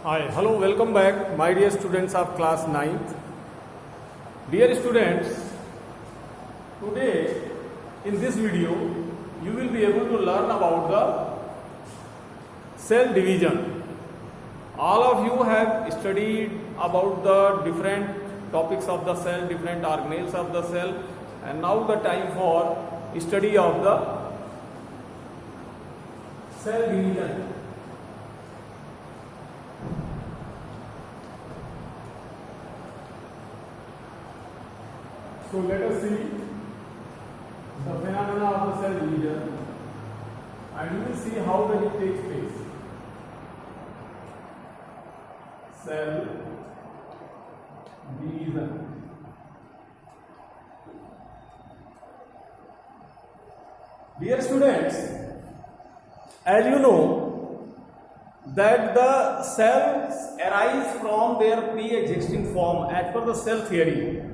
Hi, hello, welcome back, my dear students of class 9th. Dear students, today in this video you will be able to learn about the cell division. All of you have studied about the different topics of the cell, different organelles of the cell, and now the time for study of the cell division. So let us see the phenomena of the cell division, and you will see how does it takes place. Cell division. Dear students, as you know that the cells arise from their pre-existing form as per the cell theory.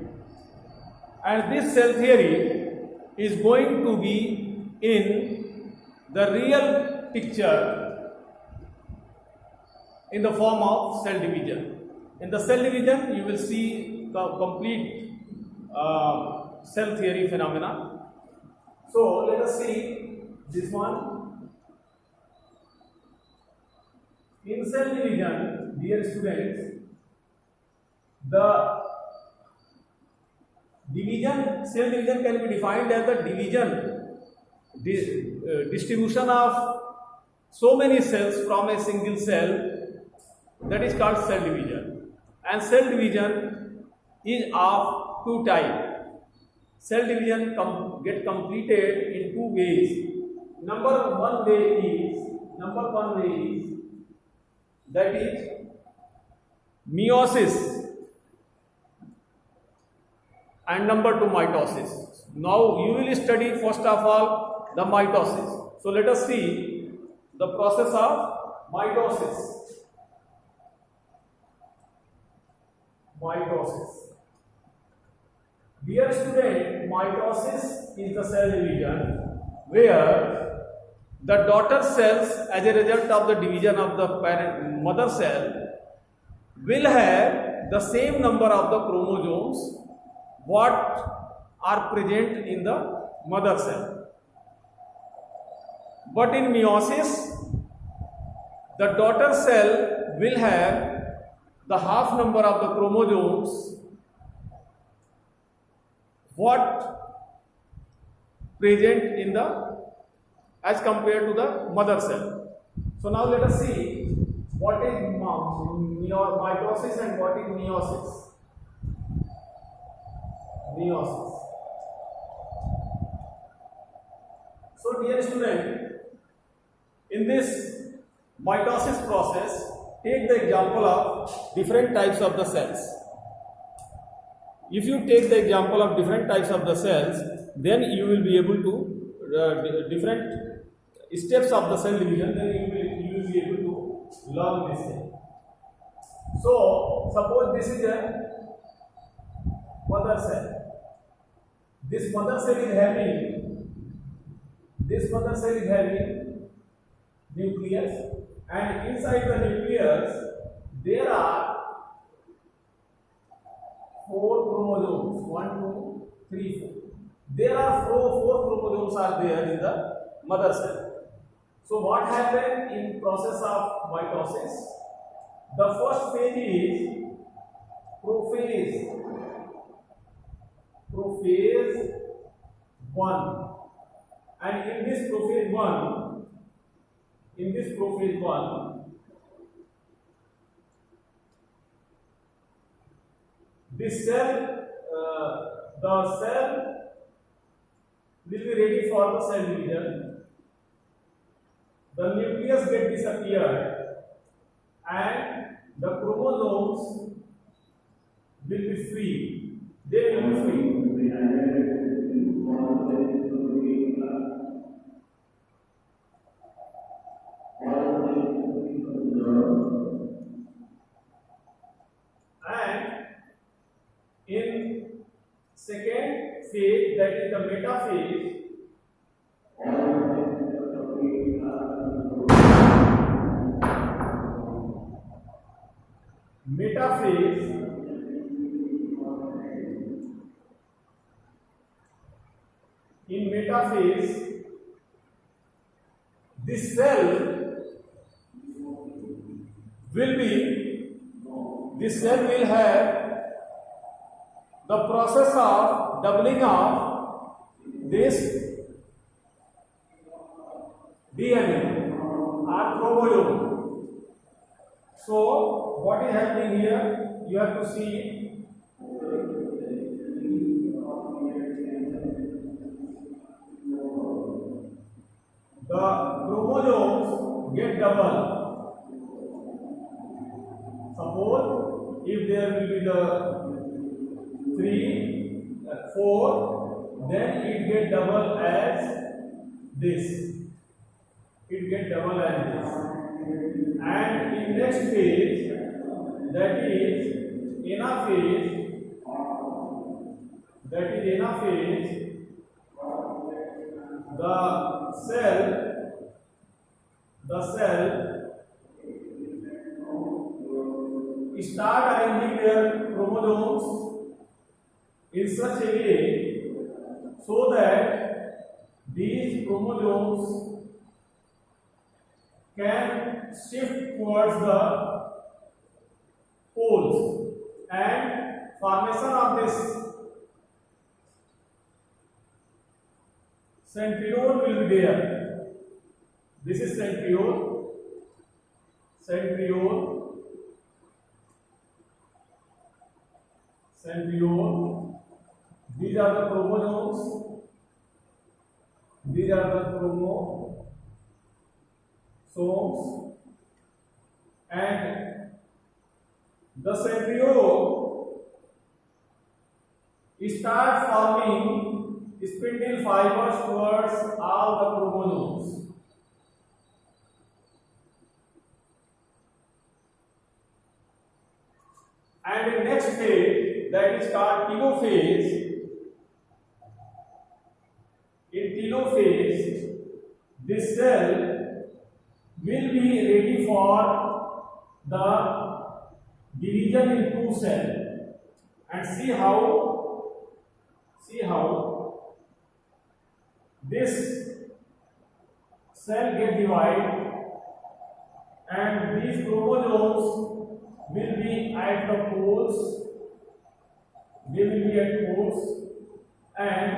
And this cell theory is going to be in the real picture in the form of cell division. In the cell division, you will see the complete cell theory phenomena. So let us see this one. In cell division, dear students, the cell division can be defined as the distribution of so many cells from a single cell, that is called cell division. And cell division is of two types. Cell division get completed in two ways. Number one way is that is meiosis, and number two, mitosis. Now you will study first of all the mitosis. So let us see the process of mitosis. Dear student, mitosis is the cell division where the daughter cells, as a result of the division of the parent mother cell, will have the same number of the chromosomes what are present in the mother cell. But in meiosis, the daughter cell will have the half number of the chromosomes what present in the as compared to the mother cell. So now let us see what is mitosis and what is meiosis. So dear student, in this mitosis process, take the example of different types of the cells. If you take the example of different types of the cells, then you will be able to different steps of the cell division, then you will be able to learn this thing. So suppose this is a mother cell. This mother cell is having nucleus, and inside the nucleus there are 4 chromosomes. 1, 2, 3, 4. There are 4 chromosomes are there in the mother cell. So what happens in process of mitosis? The first phase is prophase 1, and in this prophase 1, this cell, the cell will be ready for the cell division. The nucleus get disappeared, and the chromosomes will be free. They will be free. And in second phase, that is the metaphase, phase, this cell will have the process of doubling of this DNA or chromosome. So what is happening here? You have to see the chromosomes get double. Suppose if there will be the 3, 4, then it get double as this. It get double as this. And in next phase, that is anaphase, the cell start arranging their chromosomes in such a way so that these chromosomes can shift towards the poles, and formation of this centriole will be there. This is centriole. These are the chromosomes. And the centriole start forming spindle fibers towards all the chromosomes. And in next phase, that is called telophase. In telophase, this cell will be ready for the division in two cells. And see how this cell get divided, and these chromosomes will be at the poles. They will be at poles, and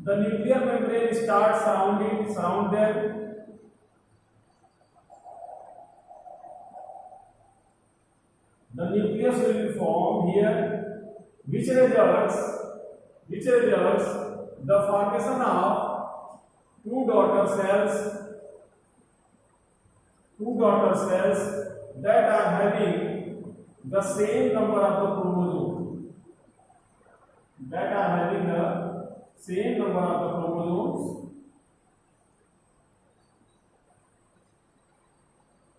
the nuclear membrane starts surround them. The nucleus will be formed here, which results the formation of two daughter cells that are having the same number of the chromosomes.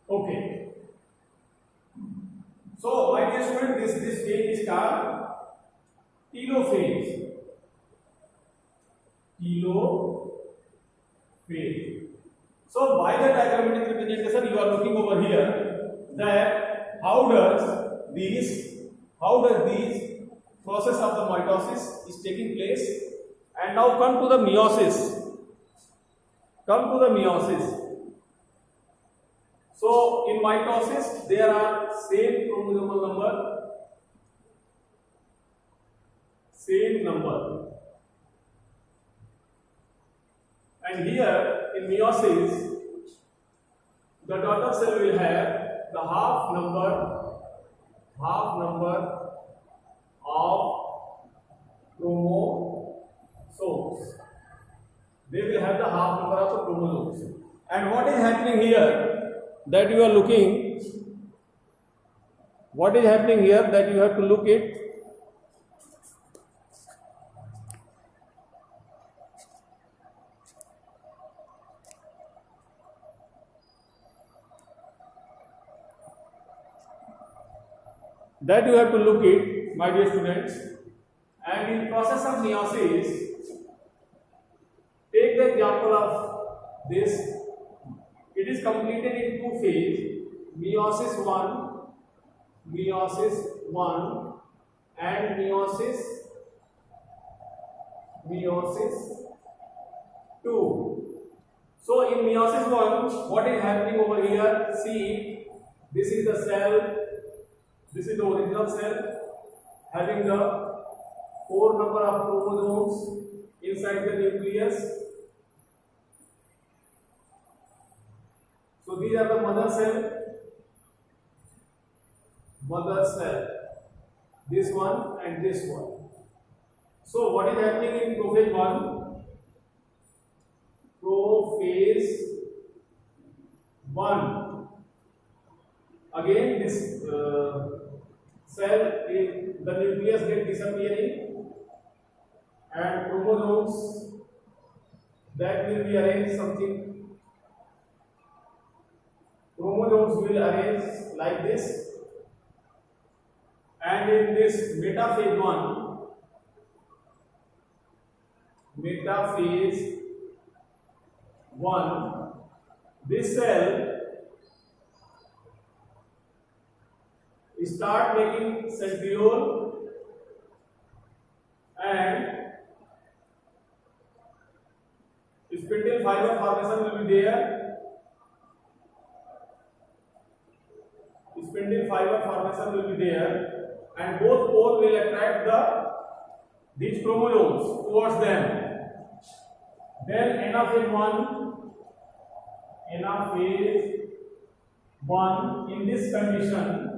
Okay. So, my dear student, this phase is called telophase. So, by the diagrammatic representation, you are looking over here that how does these process of the mitosis is taking place. And now come to the meiosis. So in mitosis there are same chromosomal number, and here in meiosis the daughter cell will have the half number of chromosomes. They will have the half number of the chromosomes. And what is happening here that you are looking? What is happening here that you have to look it? That you have to look it, my dear students. And in process of meiosis, take the example of this. It is completed in two phases: meiosis 1 and meiosis meiosis 2. So in meiosis 1, what is happening over here? See, this is the cell, this is the original cell having the 4 number of chromosomes inside the nucleus. So these are the mother cell, this one and this one. So what is happening in prophase 1? Prophase 1. Again this cell in the nucleus get disappearing and chromosomes that will be arranged something. Chromosomes will arrange like this, and in this metaphase 1, this cell start making centriole and spindle fiber formation will be there. Spindle fiber formation will be there, and both poles will attract these chromosomes towards them. Then anaphase 1 in this condition,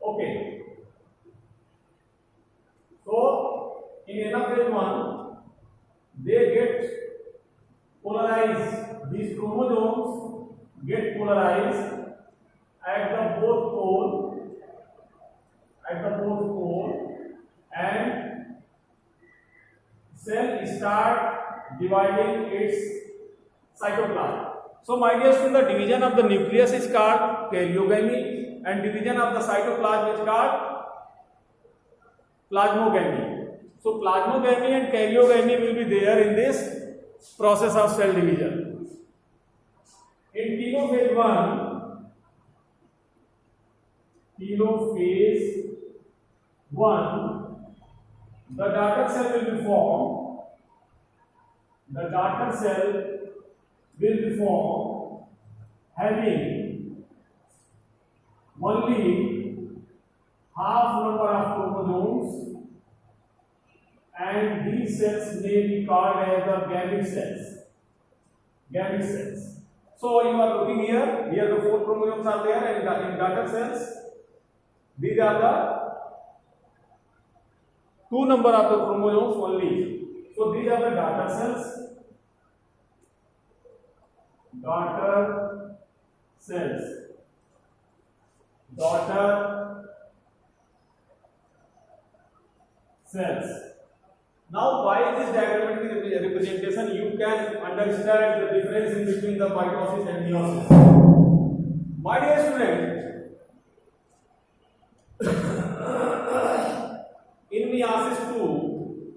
okay. So in anaphase 1, they get polarized. These chromosomes get polarized at the both pole, and cell start dividing its cytoplasm. So my dear students, the division of the nucleus is called karyogamy, and division of the cytoplasm is called plasmogamy. So plasmogamy and karyogamy will be there in this process of cell division. In telophase 1, the daughter cell will be formed. Having only half number of chromosomes, and these cells may be called as the gamete cells. So you are looking here the 4 chromosomes are there, and in daughter cells these are the 2 number of the chromosomes only. So these are the daughter cells. Now by this diagrammatic representation you can understand the difference in between the mitosis and meiosis. My dear students, in meiosis 2,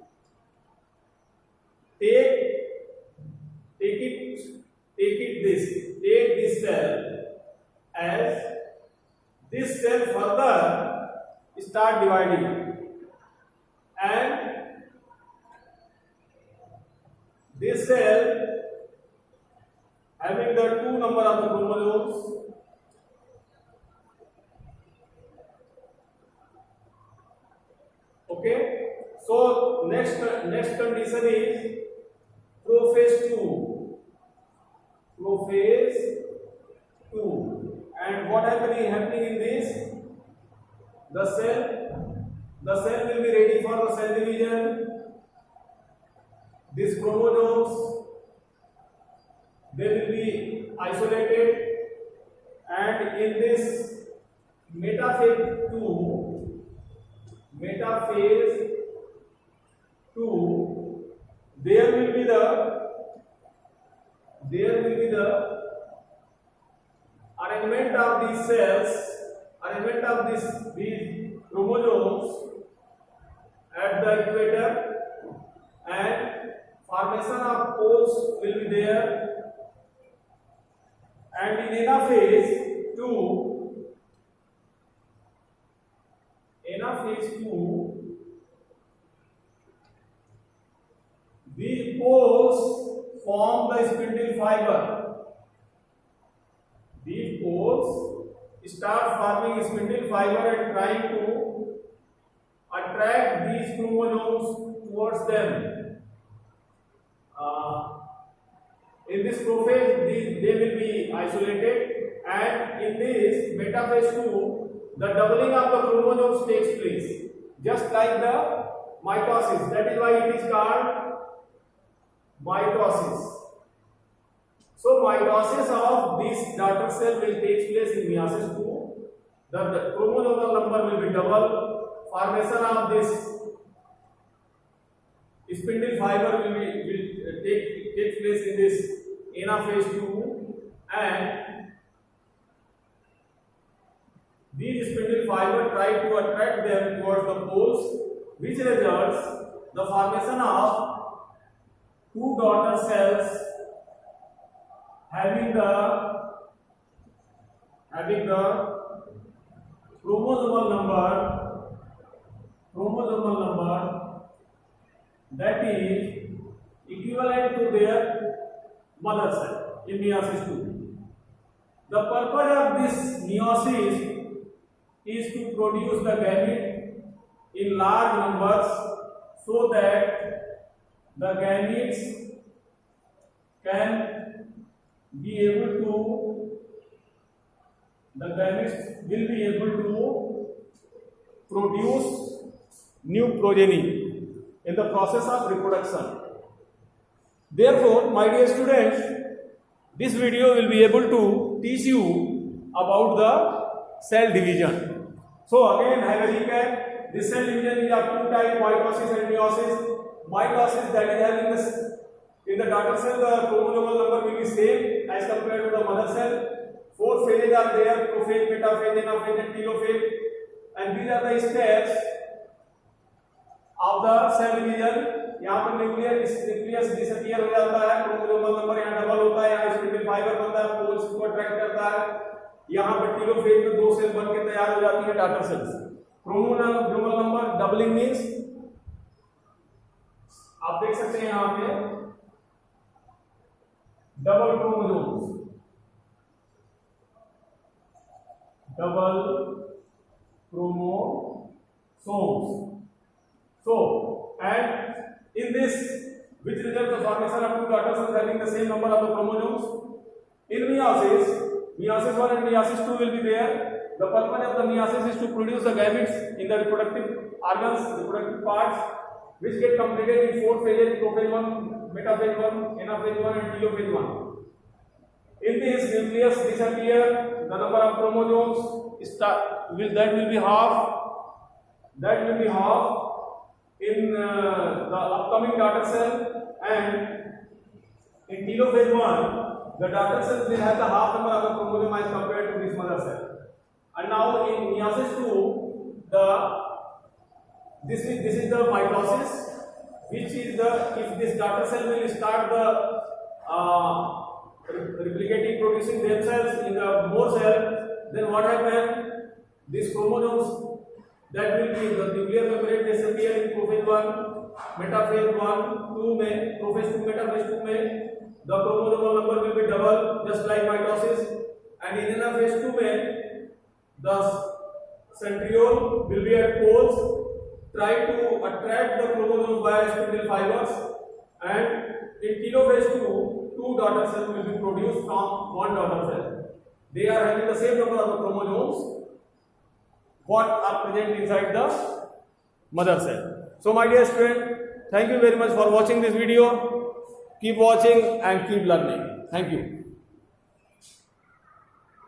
take this cell, as this cell further start dividing, and this cell having the 2 number of the chromosomes, okay. So next condition is prophase 2, and what happening in this, the cell will be ready for the cell division. These chromosomes, they will be isolated, and in this metaphase 2, there will be the arrangement of these cells, these chromosomes at the equator, and formation of poles will be there, and in anaphase 2, these poles form the spindle fiber. These poles start forming spindle fiber and trying to attract these chromosomes towards them. In this prophase, they will be isolated, and in this metaphase 2, the doubling of the chromosomes takes place, just like the mitosis. That is why it is called mitosis. So mitosis of this daughter cell will take place in meiosis 2. The chromosomal number will be double. Formation of this spindle fiber will take place in this anaphase 2, and these spindle fiber try to attract them towards the poles, which results the formation of two daughter cells having the chromosomal number that is equivalent to their mother cell in meiosis 2. The purpose of this meiosis is to produce the gamete in large numbers so that the gametes can be able to produce new progeny in the process of reproduction. Therefore, my dear students, this video will be able to teach you about the cell division. So again, have a recap. This cell division is of two types, mitosis and meiosis. Mitosis, that is having the in the daughter cell, the chromosomal number will be same as compared to the mother cell. Four phases are there: prophase, metaphase, anaphase, and telophase. And these are the steps of the cell division. यहाँ पर nucleus disappear हो जाता है, chromosomal number यहाँ double होता है, यहाँ spindle fibre बनता है, पोल्स को अट्रैक्ट करता है. यहाँ पर टेलोफेज में दो सेल बन के तैयार हो जाती है daughter cells. Chromosomal number doubling means आप देख सकते हैं यहाँ पे double chromosomes, So, and in this, which results the formation of two daughter cells having the same number of the chromosomes. In meiosis 1 and meiosis 2 will be there. The purpose of the meiosis is to produce the gametes in the reproductive organs, reproductive parts, which get completed in four phases: prophase 1, metaphase 1, anaphase 1, and telophase 1. In this, nucleus disappear. The number of chromosomes will be half. That will be half in the upcoming daughter cell, and in telophase 1, the daughter cells will have the half number of the chromosome as compared to this mother cell. And now in meiosis 2, this is the mitosis, which is if this daughter cell will start the replicating, producing themselves in the more cell, then what happens? These chromosomes that will be the nuclear membrane disappear in prophase 1, metaphase 1, 2 में, prophase 2, metaphase 2 में, the chromosomal number will be double, just like mitosis, and in anaphase 2 में, the centriole will be at poles, try to attract the chromosomes via spindle fibers, and in telophase 2, two daughter cells will be produced from one daughter cell. They are having the same number of the chromosomes what are present inside the mother cell. So my dear student, thank you very much for watching this video. Keep watching and keep learning. Thank you.